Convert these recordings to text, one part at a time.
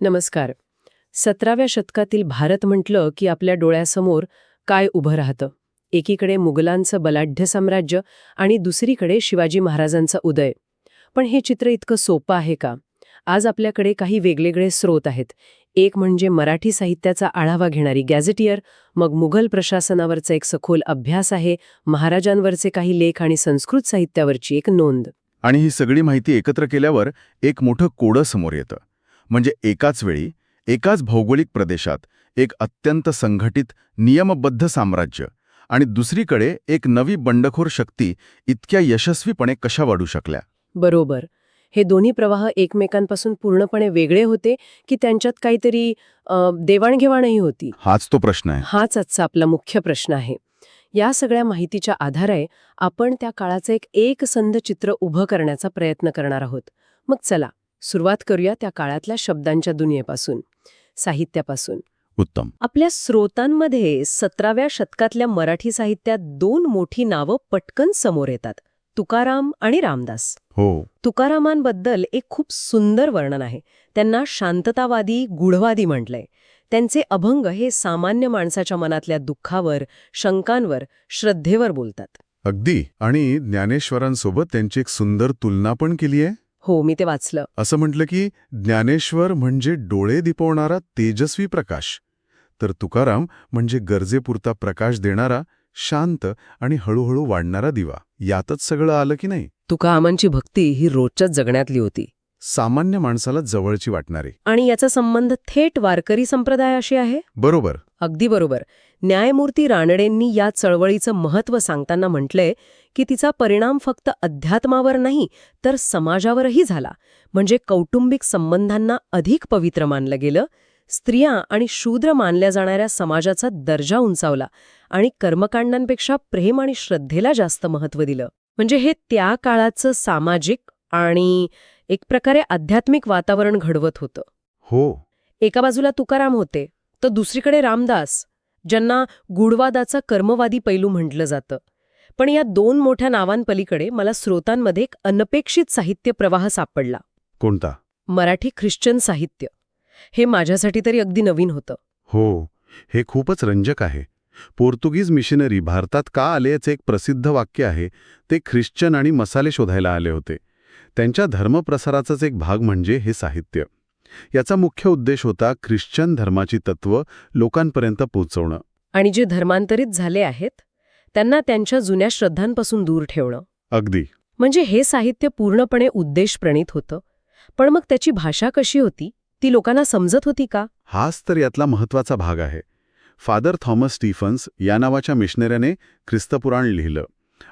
नमस्कार. 17व्या शतकातील भारत म्हटलं की आपल्या डोळ्यासमोर काय उभं राहतं? एकीकडे मुघलांचं बलाढ्य साम्राज्य आणि दुसरीकडे शिवाजी महाराजांचा उदय. पण हे चित्र इतकं सोपं आहे का? आज आपल्याकडे काही वेगवेगळे स्रोत आहेत. एक म्हणजे मराठी साहित्याचा आढावा घेणारी गॅझेटियर, मग मुघल प्रशासनावरचा एक सखोल अभ्यास आहे, महाराजांवरचे काही लेख आणि संस्कृत साहित्यावरची एक नोंद. आणि ही सगळी माहिती एकत्र केल्यावर एक मोठं कोडं समोर येतं. म्हणजे एकाच वेळी, एकाच भौगोलिक प्रदेशात एक अत्यंत संघटित, नियमबद्ध साम्राज्य आणि दुसरीकडे एक नवी बंडखोर शक्ती इतक्या यशस्वीपणे कशा वाढू शकल्या. बरोबर. हे दोन्ही प्रवाह एकमेकांपासून पूर्णपणे वेगळे होते की त्यांच्यात काहीतरी देवाणघेवाणही होती? हाच तो प्रश्न आहे. हाच आजचा आपला मुख्य प्रश्न आहे. या सगळ्या माहितीच्या आधारे आपण त्या काळाचं एक एकसंध चित्र उभं करण्याचा प्रयत्न करणार आहोत. मग चला सुरुवात करूया त्या काळातल्या शब्दांच्या दुनियेपासून, साहित्यापासून. उत्तम. आपल्या स्रोतांमध्ये 17व्या शतकातल्या मराठी साहित्यात दोन मोठी नावं पटकन समोर येतात, तुकाराम आणि रामदास. हो. तुकारामांबद्दल एक खूप सुंदर वर्णन आहे. त्यांना शांततावादी, गूढवादी म्हटलंय. त्यांचे अभंग हे सामान्य माणसाच्या मनातल्या दुःखावर, शंकांवर, श्रद्धेवर बोलतात. अगदी. आणि ज्ञानेश्वरांसोबत त्यांची एक सुंदर तुलना पण केली आहे. हो, मी ते वाचलं. असं म्हटलं की ज्ञानेश्वर म्हणजे डोळे दिपवणारा तेजस्वी प्रकाश, तर तुकाराम म्हणजे गरजेपुरता प्रकाश देणारा शांत आणि हळूहळू वाढणारा दिवा. यातच सगळं आलं की नाही? तुकारामांची भक्ती ही रोजच्याच जगण्यातली होती, सामान्य माणसाला जवळची वाटणारी. आणि याचा संबंध थेट वारकरी संप्रदायाशी आहे. बरोबर. अगदी बरोबर. न्यायमूर्ती रानडेंनी या चळवळीचं महत्त्व सांगताना म्हटलंय की तिचा परिणाम फक्त अध्यात्मावर नाही तर समाजावरही झाला. म्हणजे कौटुंबिक संबंधांना अधिक पवित्र मानलं गेलं, स्त्रिया आणि शूद्र मानल्या जाणाऱ्या समाजाचा दर्जा उंचावला आणि कर्मकांडांपेक्षा प्रेम आणि श्रद्धेला जास्त महत्त्व दिलं. म्हणजे हे त्या काळाचं सामाजिक आणि एक प्रकारे आध्यात्मिक वातावरण घडवत होतं. हो. एका बाजूला तुकाराम होते तर दुसरीकडे रामदास, ज्यांना गूढवादाचा कर्मवादी पैलू म्हटलं जातं. पण या दोन मोठ्या नावांपलीकडे मला स्रोतांमध्ये एक अनपेक्षित साहित्य प्रवाह सापडला. कोणता? मराठी ख्रिश्चन साहित्य. हे माझ्यासाठी तरी अगदी नवीन होतं. हो, हे खूपच रंजक आहे. पोर्तुगीज मिशनरी भारतात का आले याचे एक प्रसिद्ध वाक्य आहे. ते ख्रिश्चन आणि मसाले शोधायला आले होते. त्यांच्या धर्मप्रसाराचाच एक भाग म्हणजे हे साहित्य. याचा मुख्य उद्देश होता ख्रिश्चन धर्माची तत्त्व लोकांपर्यंत पोहोचवणं. आणि जे धर्मांतरित झाले आहेत त्यांना त्यांच्या जुन्या श्रद्धांपासून दूर ठेवणं. अगदी. म्हणजे हे साहित्य पूर्णपणे उद्देशप्रणीत होतं. पण मग त्याची भाषा कशी होती? ती लोकांना समजत होती का? हाच तर यातला महत्त्वाचा भाग आहे. फादर थॉमस स्टीफन्स या नावाच्या मिशनरीने ख्रिस्तपुराण लिहिलं.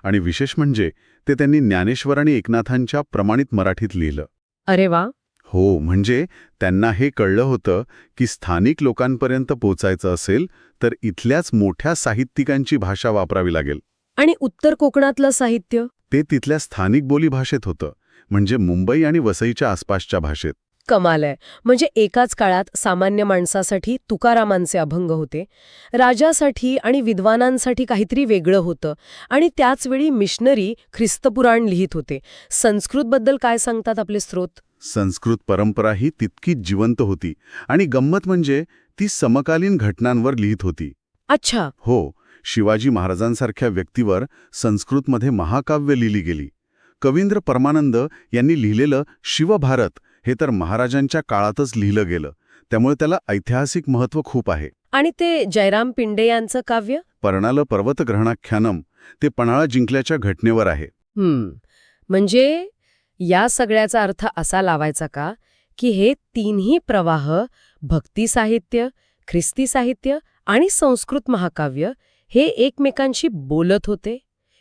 आणि विशेष म्हणजे ते त्यांनी ज्ञानेश्वर आणि एकनाथांच्या प्रमाणित मराठीत लिहिलं. अरे वा. हो, म्हणजे त्यांना हे कळलं होतं की स्थानिक लोकांपर्यंत पोचायचं असेल तर इथल्याच मोठ्या साहित्यिकांची भाषा वापरावी लागेल. आणि उत्तर कोकणातलं साहित्य? ते तिथल्या स्थानिक बोलीभाषेत होतं, म्हणजे मुंबई आणि वसईच्या आसपासच्या भाषेत. कमाल आहे. म्हणजे एकाच काळात सामान्य माणसासाठी तुकारामांचे अभंग होते, राजासाठी आणि विद्वानांसाठी काहीतरी वेगळं होतं, आणि त्याचवेळी मिशनरी ख्रिस्तपुराण लिहित होते. संस्कृतबद्दल काय सांगतात आपले स्रोत? संस्कृत परंपरा ही तितकीच जिवंत होती आणि गंमत म्हणजे ती समकालीन घटनांवर लिहित होती. अच्छा. हो, शिवाजी महाराजांसारख्या व्यक्तीवर संस्कृतमध्ये महाकाव्य लिहिली गेली. कवींद्र परमानंद यांनी लिहिलेलं शिवभारत हे तर महाराजांच्या काळातच लिहिलं गेलं, त्यामुळे त्याला ऐतिहासिक महत्त्व खूप आहे. आणि ते जयराम पिंडे यांचं काव्य पर्णाल पर्वतग्रहणाख्यानम ते पन्हाळा जिंकल्याच्या घटनेवर आहे. म्हणजे या सगळ्याचा अर्थ असा लावायचा का की हे तिन्ही प्रवाह, भक्ती साहित्य, ख्रिस्ती साहित्य आणि संस्कृत महाकाव्य, हे एकमेकांशी बोलत होते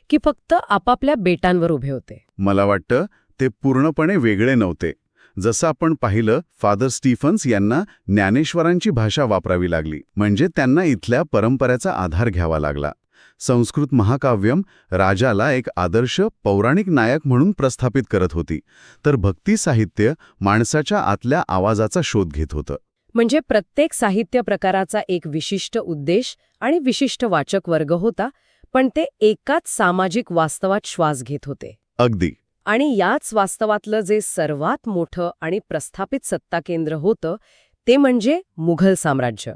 की फक्त आपापल्या बेटांवर उभे होते? मला वाटतं ते पूर्णपणे वेगळे नव्हते. जसं आपण पाहिलं, फादर स्टीफन्स यांना ज्ञानेश्वरांची भाषा वापरावी लागली, म्हणजे त्यांना इथल्या परंपरेचा आधार घ्यावा लागला. संस्कृत महाकाव्यम राजाला एक आदर्श पौराणिक नायक म्हणून प्रस्थापित करत होती, तर भक्ती साहित्य माणसाच्या आतल्या आवाजाचा शोध घेत होतं. म्हणजे प्रत्येक साहित्य प्रकाराचा एक विशिष्ट उद्देश आणि विशिष्ट वाचक वर्ग होता, पण ते एकाच सामाजिक वास्तवात श्वास घेत होते. अगदी. आणि याच वास्तवातलं जे सर्वात मोठं आणि प्रस्थापित सत्ता केंद्र होतं ते म्हणजे मुघल साम्राज्य.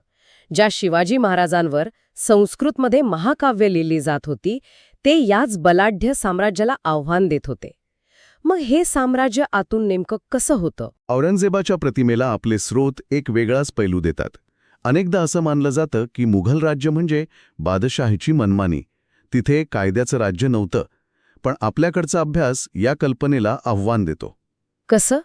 ज्या शिवाजी महाराजांवर संस्कृतमध्ये महाकाव्य लिहिली जात होती, ते याच बलाढ्य साम्राज्याला आव्हान देत होते. मग हे साम्राज्य आतून नेमकं कसं होतं? औरंगजेबाच्या प्रतिमेला आपले स्रोत एक वेगळाच पैलू देतात. अनेकदा असं मानलं जातं की मुघल राज्य म्हणजे बादशाहीची मनमानी. तिथे कायद्याचं राज्य नव्हतं. पण आपल्याकडचा अभ्यास या कल्पनेला आव्हान देतो. कसं?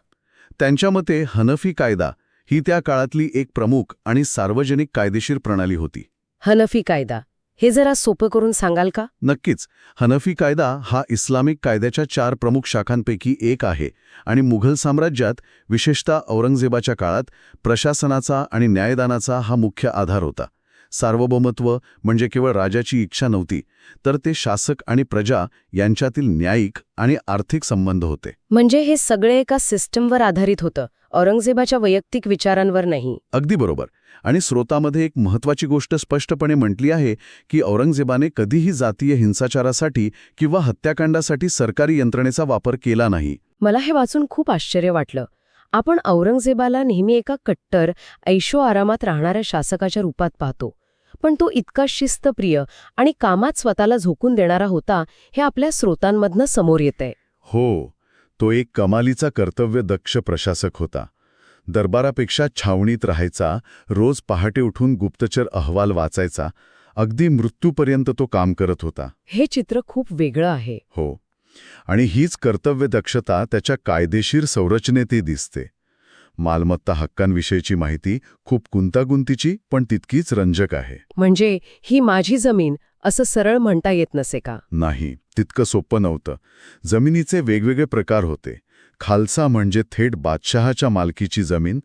त्यांच्या मते हनफी कायदा ही त्या काळातली एक प्रमुख आणि सार्वजनिक कायदेशीर प्रणाली होती. हनफी कायदा हे जरा सोपं करून सांगाल का? नक्कीच. हनफी कायदा हा इस्लामिक कायद्याच्या 4 प्रमुख शाखांपैकी एक आहे आणि मुघल साम्राज्यात, विशेषतः औरंगजेबाच्या काळात, प्रशासनाचा आणि न्यायदानाचा हा मुख्य आधार होता. सार्वभौमत्व म्हणजे केवळ राजाची इच्छा नव्हती, तर ते शासक आणि प्रजा यांच्यातील न्यायिक आणि आर्थिक संबंध होते. म्हणजे हे सगळे एका सिस्टमवर आधारित होतं, औरंगजेबाच्या वैयक्तिक विचारांवर नाही. अगदी बरोबर. आणि स्रोतामध्ये एक महत्त्वाची गोष्ट स्पष्टपणे म्हटली आहे की औरंगजेबाने कधीही जातीय हिंसाचारासाठी किंवा हत्याकांडासाठी सरकारी यंत्रणेचा वापर केला नाही. मला हे वाचून खूप आश्चर्य वाटलं. आपण औरंगजेबाला नेहमी एका कट्टर, ऐशोआरामात राहणाऱ्या शासकाच्या रूपात पाहतो. पण तो इतका शिस्तप्रिय आणि कामात स्वतःला झोकून देणारा होता, हे आपल्या स्रोतांमधनं समोर येतंय. हो, तो एक कमालीचा कर्तव्यदक्ष प्रशासक होता. दरबारापेक्षा छावणीत राहायचा, रोज पहाटे उठून गुप्तचर अहवाल वाचायचा, अगदी मृत्यूपर्यंत तो काम करत होता. हे चित्र खूप वेगळं आहे. हो, आणि हीच कर्तव्यदक्षता त्याच्या कायदेशीर संरचनेतही दिसते. मालमत्ता हक्कांविषयीची माहिती खूप गुंतागुंतीची पण तितकीच रंजक आहे. म्हणजे ही माझी जमीन असं सरळ म्हणता येत नसे का? नाही, तितकं सोपं नव्हतं. जमिनीचे वेगवेगळे प्रकार होते. खालसा म्हणजे थेट बादशहाच्या मालकीची जमीन,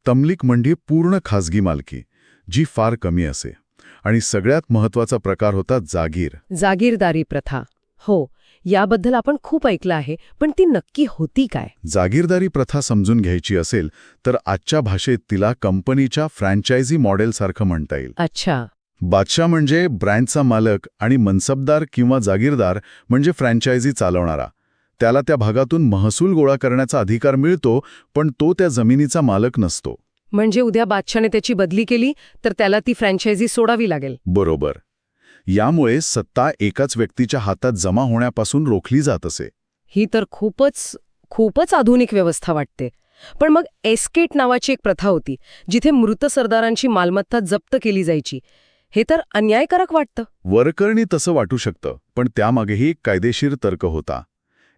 तमलीक म्हणजे पूर्ण खाजगी मालकी, जी फार कमी असे. आणि सगळ्यात महत्त्वाचा प्रकार होता जागीर. जागीरदारी प्रथा. हो, याबद्दल आपण खूप ऐकलं आहे, पण ती नक्की होती काय? जागीरदारी प्रथा समजून घ्यायची असेल तर आजच्या भाषेत तिला कंपनीच्या फ्रँचायझी मॉडेलसारखं म्हणता येईल. अच्छा. बादशाह म्हणजे ब्रँडचा मालक आणि मनसबदार किंवा जागीरदार म्हणजे फ्रँचायझी चालवणारा. त्याला त्या भागातून महसूल गोळा करण्याचा अधिकार मिळतो, पण तो त्या जमिनीचा मालक नसतो. म्हणजे उद्या बादशाने त्याची बदली केली तर त्याला ती फ्रँचायझी सोडावी लागेल. बरोबर. यामुळे सत्ता एकाच व्यक्तीच्या हातात जमा होण्यापासून रोखली जात असे. ही तर खूपच आधुनिक व्यवस्था वाटते. पण मग एस्केट नावाची एक प्रथा होती, जिथे मृत सरदारांची मालमत्ता जप्त केली जायची. हे तर अन्यायकारक वाटतं. वरकरणी तसं वाटू शकतं, पण त्यामागेही एक कायदेशीर तर्क होता.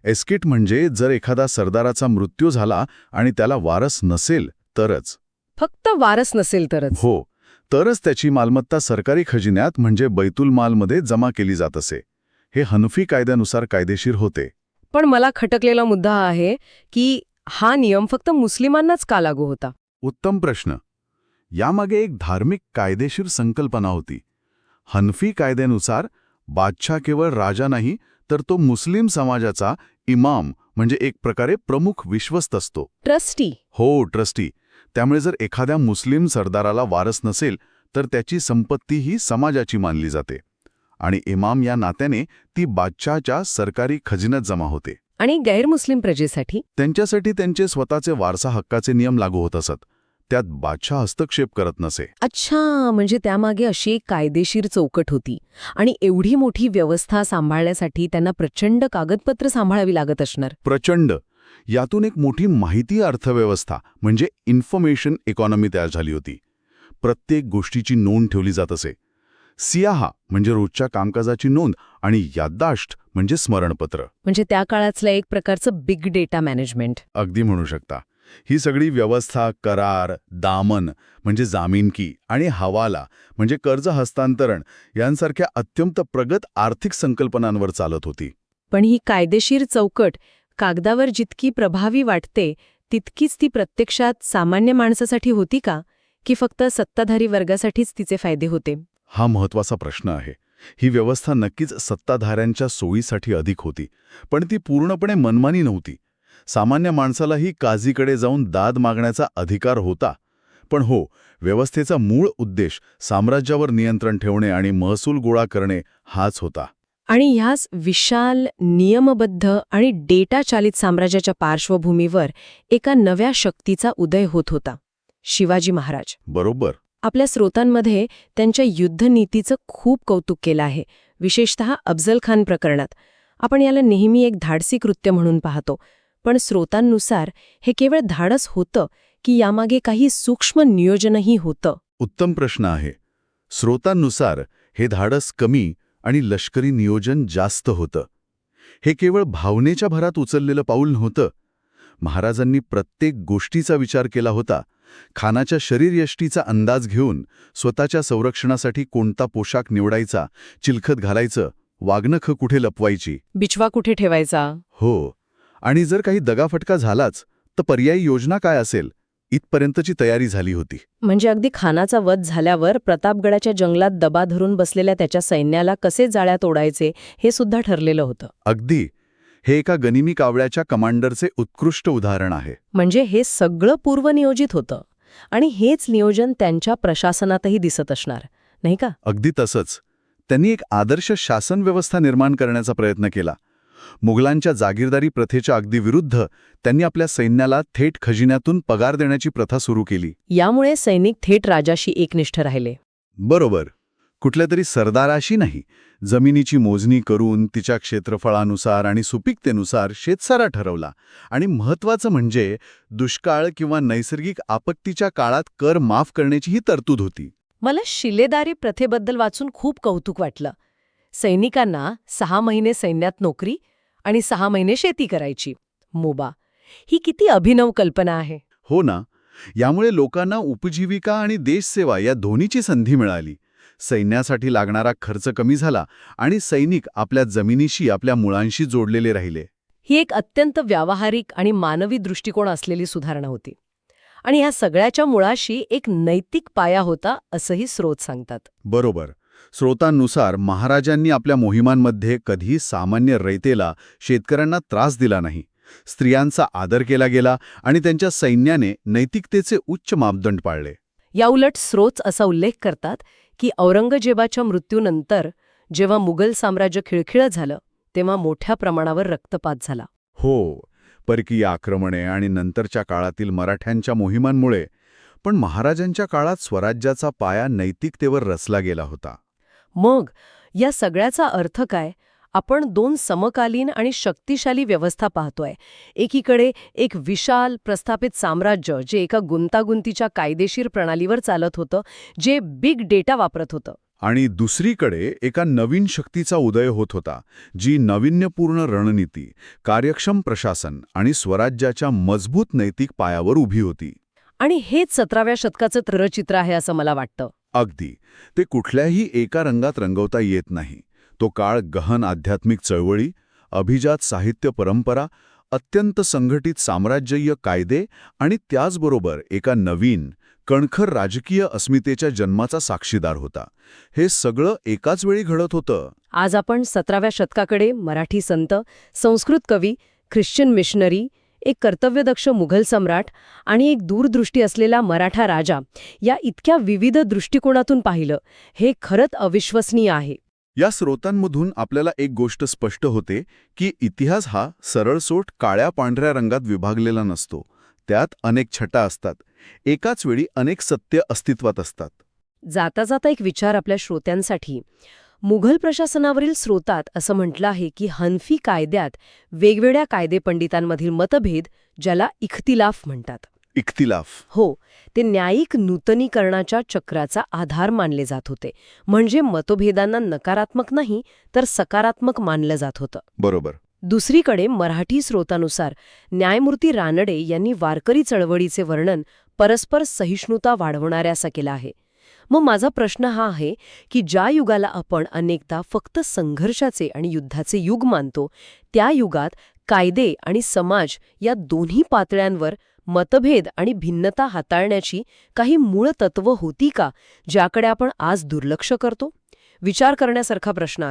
एस्केट म्हणजे जर एखादा सरदाराचा मृत्यू झाला आणि त्याला वारस नसेल तरच. फक्त वारस नसेल तरच. हो, तरच त्याची मालमत्ता सरकारी खजिन्यात म्हणजे बैतुल मालमध्ये जमा केली जात असे. हे हनफी कायद्यानुसार कायदेशीर होते. पण मला खटकलेला मुद्दा हा आहे की हा नियम फक्त मुस्लिमांनाच का लागू होता? उत्तम प्रश्न. यामागे एक धार्मिक कायदेशीर संकल्पना होती. हनफी कायद्यानुसार बादशाह केवळ राजा नाही, तर तो मुस्लिम समाजाचा इमाम म्हणजे एक प्रकारे प्रमुख विश्वस्त असतो. ट्रस्टी. हो, ट्रस्टी. त्यामुळे जर एखाद्या मुस्लिम सरदाराला वारस नसेल तर त्याची संपत्ती ही समाजाची मानली जाते. आणि इमाम या नात्याने ती बादशाहच्या सरकारी खजिन्यात जमा होते. आणि गैरमुस्लिम प्रजेसाठी? त्यांच्यासाठी त्यांचे स्वतःचे वारसा हक्काचे नियम लागू होत असत. त्यात बादशाह हस्तक्षेप करत नसे. अच्छा, म्हणजे त्यामागे अशी एक कायदेशीर चौकट होती. आणि एवढी मोठी व्यवस्था सांभाळण्यासाठी त्यांना प्रचंड कागदपत्र सांभाळावी लागत असणार. प्रचंड. यातून एक मोठी माहिती अर्थव्यवस्था म्हणजे इन्फॉर्मेशन इकॉनॉमी तयार झाली होती. प्रत्येक गोष्टीची नोंद ठेवली जात असे. सियाहा म्हणजे रोजच्या कामकाजाची नोंद आणि याददाश्त म्हणजे स्मरणपत्र. म्हणजे त्या काळातलं एक प्रकारचं बिग डेटा मॅनेजमेंट. अगदी म्हणू शकता. ही सगळी व्यवस्था करार, दामन म्हणजे जामीनकी आणि हवाला म्हणजे कर्ज हस्तांतरण यांसारख्या अत्यंत प्रगत आर्थिक संकल्पनांवर चालत होती. पण ही कायदेशीर चौकट कागदावर जितकी प्रभावी वाटते तितकीच ती प्रत्यक्षात सामान्य माणसासाठी होती का? की फक्त सत्ताधारी वर्गासाठीच तिचे फायदे होते? हा महत्त्वाचा प्रश्न आहे. ही व्यवस्था नक्कीच सत्ताधाऱ्यांच्या सोयीसाठी अधिक होती, पण ती पूर्णपणे मनमानी नव्हती. सामान्य माणसालाही काझीकडे जाऊन दाद मागण्याचा अधिकार होता. पण हो, व्यवस्थेचा मूळ उद्देश साम्राज्यावर नियंत्रण ठेवणे आणि महसूल गोळा करणे हाच होता. आणि ह्याच विशाल, नियमबद्ध आणि डेटा चालित साम्राज्याच्या पार्श्वभूमीवर एका नव्या शक्तीचा उदय होत होता. शिवाजी महाराज. बरोबर. आपल्या स्रोतांमध्ये त्यांच्या युद्धनीतीचं खूप कौतुक केलं आहे, विशेषतः अफजल खान प्रकरणात. आपण याला नेहमी एक धाडसी कृत्य म्हणून पाहतो, पण स्रोतांनुसार हे केवळ धाडस होतं की यामागे काही सूक्ष्म नियोजनही होतं? उत्तम प्रश्न आहे. स्रोतांनुसार हे धाडस कमी आणि लष्करी नियोजन जास्त होतं. हे केवळ भावनेच्या भरात उचललेलं पाऊल नव्हतं. महाराजांनी प्रत्येक गोष्टीचा विचार केला होता. खानाच्या शरीरयष्टीचा अंदाज घेऊन स्वतःच्या संरक्षणासाठी कोणता पोशाख निवडायचा, चिलखत घालायचं, वाघनखं कुठे लपवायची, बिछवा कुठे ठेवायचा. हो, आणि जर काही दगाफटका झालाच तर पर्यायी योजना काय असेल इथपर्यंतची तयारी झाली होती. म्हणजे अगदी खानाचा वध झाल्यावर प्रतापगडाच्या जंगलात दबा धरून बसलेल्या त्याच्या सैन्याला कसे जाळ्यात ओढायचे हे सुद्धा ठरलेलं होतं. अगदी. हे एका गनिमी कावळ्याच्या कमांडरचे उत्कृष्ट उदाहरण आहे. म्हणजे हे सगळं पूर्वनियोजित होतं आणि हेच नियोजन त्यांच्या प्रशासनातही दिसत असणार, नाही का? अगदी तसंच. त्यांनी एक आदर्श शासन व्यवस्था निर्माण करण्याचा प्रयत्न केला. मुघलांच्या जागीरदारी प्रथेच्या अगदी विरुद्ध त्यांनी आपल्या सैन्याला थेट खजिन्यातून पगार देण्याची प्रथा सुरू केली. यामुळे सैनिक थेट राजाशी एकनिष्ठ राहिले. बरोबर. कुठल्या तरी सरदाराशी नाही. जमिनीची मोजणी करून तिच्या क्षेत्रफळानुसार आणि सुपीकतेनुसार शेतसारा ठरवला. आणि महत्त्वाचं म्हणजे दुष्काळ किंवा नैसर्गिक आपत्तीच्या काळात कर माफ करण्याचीही तरतूद होती. मला शिलेदारी प्रथेबद्दल वाचून खूप कौतुक वाटलं. सैनिकांना 6 महिने सैन्यात नोकरी आणि 6 महिने शेती करायची. मोबा. ही किती अभिनव कल्पना आहे. हो ना. यामुळे लोकांना उपजीविका आणि देशसेवा या दोन्हीची संधी मिळाली. सैन्यासाठी लागणारा खर्च कमी झाला आणि सैनिक आपल्या जमिनीशी, आपल्या मुळांशी जोडलेले राहिले. ही एक अत्यंत व्यावहारिक आणि मानवी दृष्टिकोन असलेली सुधारणा होती. आणि ह्या सगळ्याच्या मुळाशी एक नैतिक पाया होता असंही स्रोत सांगतात. बरोबर. स्रोतांनुसार महाराजांनी आपल्या मोहिमांमध्ये कधी सामान्य रयतेला, शेतकऱ्यांना त्रास दिला नाही. स्त्रियांचा आदर केला गेला आणि त्यांच्या सैन्याने नैतिकतेचे उच्च मापदंड पाळले. याउलट स्रोत असा उल्लेख करतात की औरंगजेबाच्या मृत्यूनंतर जेव्हा मुघल साम्राज्य खिळखिळं झालं तेव्हा मोठ्या प्रमाणावर रक्तपात झाला. हो, परकीय आक्रमणे आणि नंतरच्या काळातील मराठ्यांच्या मोहिमांमुळे. पण महाराजांच्या काळात स्वराज्याचा पाया नैतिकतेवर रचला गेला होता. मग या सगळ्याचा अर्थ काय? आपण 2 समकालीन आणि शक्तिशाली व्यवस्था पाहतोय. एकीकडे एक विशाल प्रस्थापित साम्राज्य जे एका गुंतागुंतीच्या कायदेशीर प्रणालीवर चालत होतं, जे बिग डेटा वापरत होतं. आणि दुसरीकडे एका नवीन शक्तीचा उदय होत होता, जी नाविन्यपूर्ण रणनीती, कार्यक्षम प्रशासन आणि स्वराज्याच्या मजबूत नैतिक पायावर उभी होती. आणि हेच 17व्या शतकाचं चित्र आहे असं मला वाटतं. अगदी. ते कुठल्याही एका रंगात रंगवता येत नाही. तो काळ गहन आध्यात्मिक चळवळी, अभिजात साहित्य परंपरा, अत्यंत संघटित साम्राज्यीय कायदे आणि त्याचबरोबर एका नवीन, कणखर राजकीय अस्मितेच्या जन्माचा साक्षीदार होता. हे सगळं एकाच वेळी घडत होतं. आज आपण 17व्या शतकाकडे मराठी संत, संस्कृत कवी, ख्रिश्चन मिशनरी, एक कर्तव्यदक्ष मुघल सम्राट आणि एक दूरदृष्टी असलेला मराठा राजा या इतक्या विविध दृष्टिकोनातून पाहिलं. हे खरंच अविश्वसनीय आहे. या स्रोतांमधून आपल्याला एक गोष्ट स्पष्ट होते की इतिहास हा सरळसोट काळ्या-पांढऱ्या रंगात विभागलेला नसतो. त्यात अनेक छटा असतात. एकाच वेळी अनेक सत्य अस्तित्वात असतात. जाता जाता एक विचार आपल्या श्रोत्यांसाठी. मुघल प्रशासनावरील स्रोतात असं म्हटलं आहे की हनफी कायद्यात वेगवेगळ्या कायदेपंडितांमधील मतभेद, ज्याला इख्तिलाफ म्हणतात. इख्तिलाफ. हो, ते न्यायिक नूतनीकरणाच्या चक्राचा आधार मानले जात होते. म्हणजे मतभेदांना नकारात्मक नाही तर सकारात्मक मानलं जात होतं. बरोबर. दुसरीकडे मराठी स्रोतानुसार न्यायमूर्ती रानडे यांनी वारकरी चळवळीचे वर्णन परस्पर सहिष्णुता वाढवणाऱ्यासा केलं आहे. मग माझा प्रश्न हा आहे की ज्या युगाला आपण अनेकदा फक्त संघर्षाचे आणि युद्धाचे युग मानतो, त्या युगात कायदे आणि समाज या दोन्ही पातळ्यांवर मतभेद आणि भिन्नता हाताळण्याची काही मूळ तत्व होती का, ज्याकडे आपण आज दुर्लक्ष करतो? विचार करण्यासारखा प्रश्न आहे.